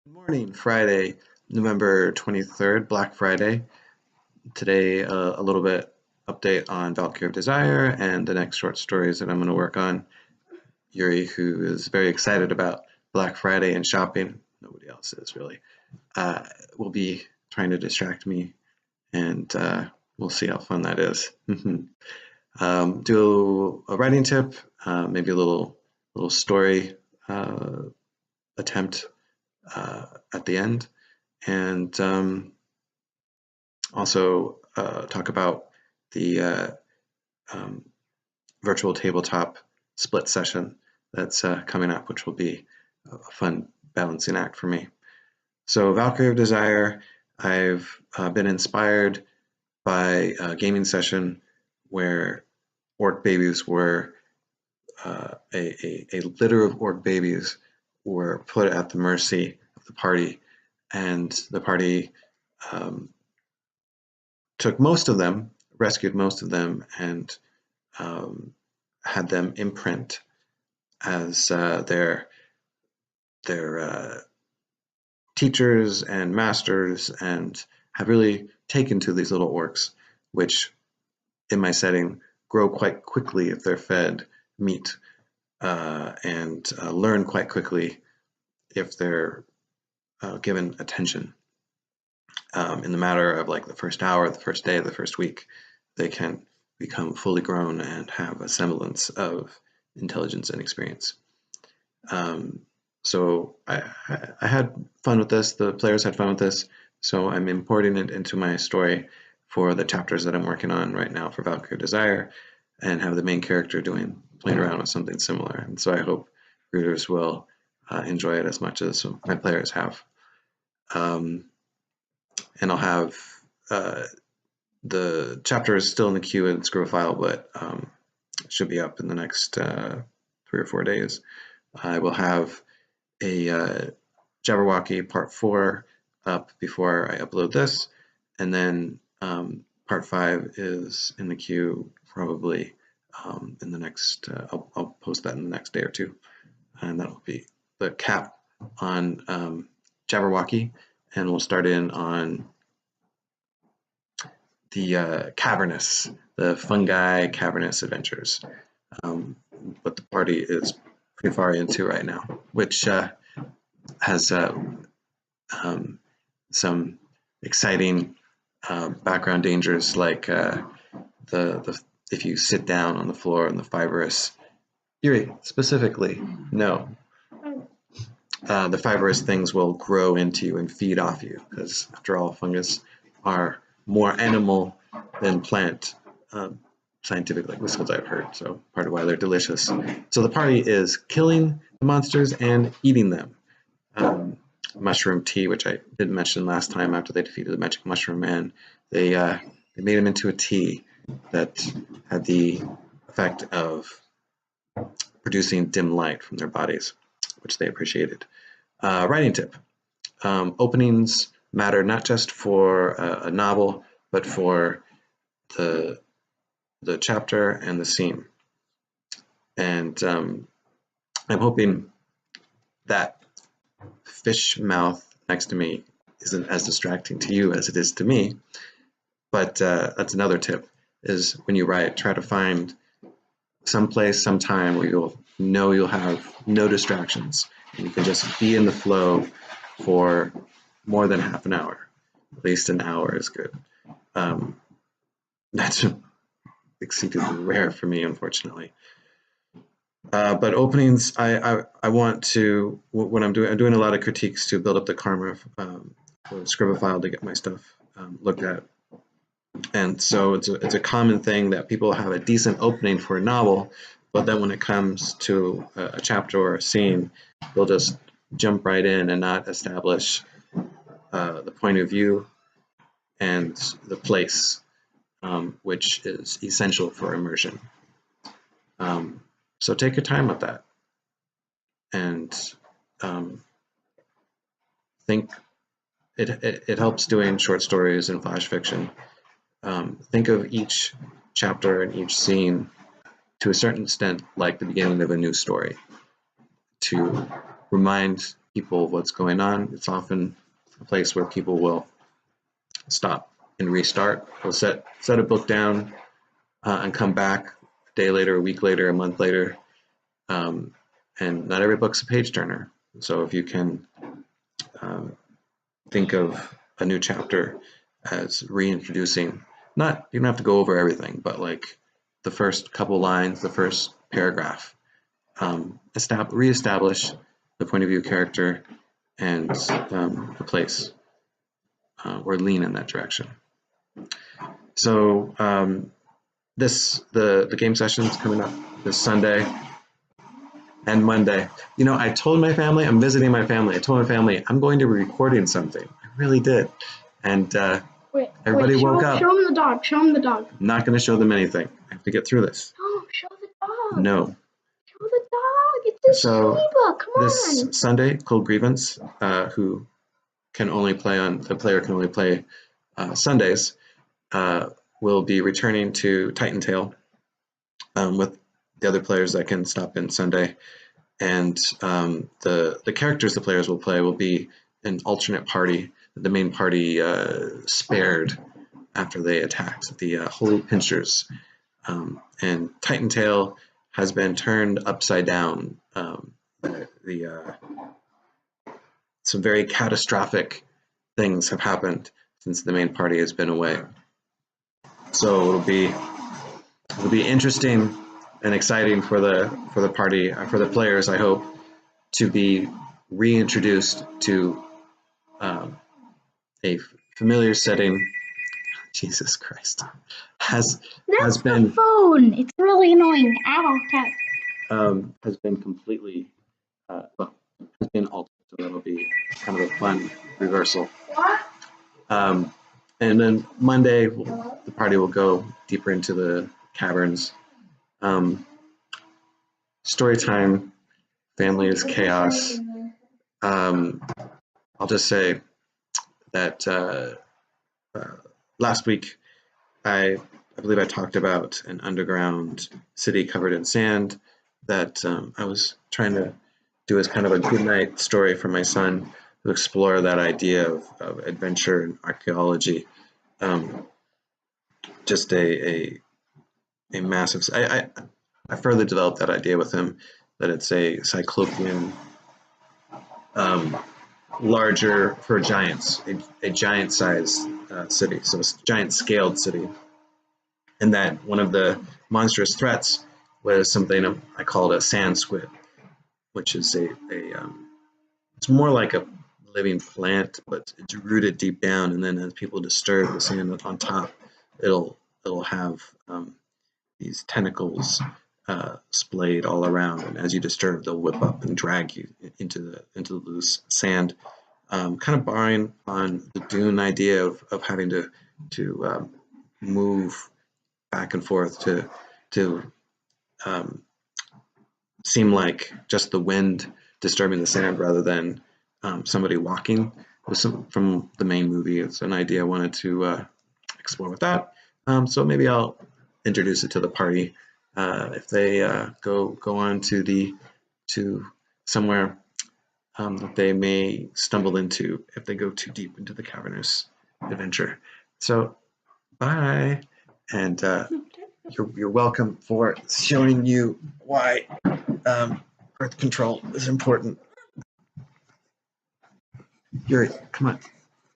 Good morning, Friday, November 23rd, Black Friday. Today, a little bit update on Valkyrie of Desire and the next short stories that I'm going to work on. Yuri, who is very excited about Black Friday and shopping, nobody else is really, will be trying to distract me, and we'll see how fun that is. Do a writing tip, maybe a little story attempt at the end, and also talk about the virtual tabletop split session that's coming up, which will be a fun balancing act for me. So Valkyrie of Desire, I've been inspired by a gaming session where orc babies were, a litter of orc babies were put at the mercy of the party, and the party took most of them, rescued most of them, and had them imprint as their teachers and masters, and have really taken to these little orcs, which in my setting grow quite quickly if they're fed meat, and learn quite quickly if they're given attention. In the matter of like the first hour, the first day, the first week, they can become fully grown and have a semblance of intelligence and experience. So I had fun with this, the players had fun with this, so I'm importing it into my story for the chapters that I'm working on right now for Valkyrie of Desire, and have the main character playing around with something similar. And so I hope readers will enjoy it as much as my players have. And I'll have the chapter is still in the queue in Scribble file, but it should be up in the next 3 or 4 days. I will have a Jabberwocky Part 4 up before I upload this, and then Part 5 is in the queue probably in the next, I'll post that in the next day or two, and that'll be the cap on Jabberwocky, and we'll start in on the cavernous, the fungi cavernous adventures, what the party is pretty far into right now, which has some exciting background dangers, like if you sit down on the floor and the fibrous, Yuri, specifically, no. The fibrous things will grow into you and feed off you, because after all, fungus are more animal than plant, scientific linguistics I've heard, so part of why they're delicious. So the party is killing the monsters and eating them. Mushroom tea, which I didn't mention last time after they defeated the magic mushroom man, they made him into a tea that had the effect of producing dim light from their bodies, which they appreciated. Writing tip. Openings matter not just for a novel, but for the chapter and the scene. And I'm hoping that fish mouth next to me isn't as distracting to you as it is to me. But that's another tip, is when you write, try to find some place, some time where you'll have no distractions, and you can just be in the flow for more than half an hour. At least an hour is good. That's exceedingly rare for me, unfortunately. But openings, I want to, when I'm doing a lot of critiques to build up the karma for Scribble file to get my stuff looked at. And so it's a common thing that people have a decent opening for a novel, but then when it comes to a chapter or a scene, they'll just jump right in and not establish the point of view and the place, which is essential for immersion. So take your time with that, and think. It helps doing short stories and flash fiction. Think of each chapter and each scene to a certain extent like the beginning of a new story, to remind people what's going on. It's often a place where people will stop and restart. They'll set a book down and come back a day later, a week later, a month later. And not every book's a page turner. So if you can think of a new chapter as reintroducing, you don't have to go over everything, but like the first couple lines, the first paragraph, reestablish the point of view character and the place, or lean in that direction. So the game session is coming up this Sunday and Monday. You know, I told my family, I'm visiting my family. I told my family I'm going to be recording something. I really did. And everybody woke up. Show them the dog. Show them the dog. I'm not going to show them anything. I have to get through this. No, show the dog. No. Show the dog. It's a storybook. Come on. This Sunday, Colg Grievance, who can only play Sundays, will be returning to Titantale with the other players that can stop in Sunday. And the characters the players will play will be an alternate party that the main party spared after they attacked, the Holy Pincers. And Titantale has been turned upside down. Some very catastrophic things have happened since the main party has been away. So it'll be interesting and exciting for the party, for the players, I hope, to be reintroduced to a familiar setting. Jesus Christ, has been the phone. It's really annoying. Ow, cat. Has been completely has been altered, so that'll be kind of a fun reversal. And then Monday, the party will go deeper into the caverns. Story time, family is chaos. I'll just say that last week, I believe I talked about an underground city covered in sand that I was trying to do as kind of a goodnight story for my son to explore that idea of adventure and archaeology. Just a massive. I further developed that idea with him, that it's a cyclopean, larger for giants, a giant-sized city, so a giant-scaled city, and that one of the monstrous threats was something I called a sand squid, which is it's more like a living plant, but it's rooted deep down, and then as people disturb the sand on top, it'll have these tentacles splayed all around, and as you disturb, they'll whip up and drag you into the loose sand. Kind of borrowing on the dune idea of having to move back and forth to seem like just the wind disturbing the sand rather than somebody walking. From the main movie, it's an idea I wanted to explore with that. So maybe I'll introduce it to the party if they go on to somewhere that they may stumble into if they go too deep into the cavernous adventure. So bye, and you're welcome for showing you why birth control is important. Yuri, come on.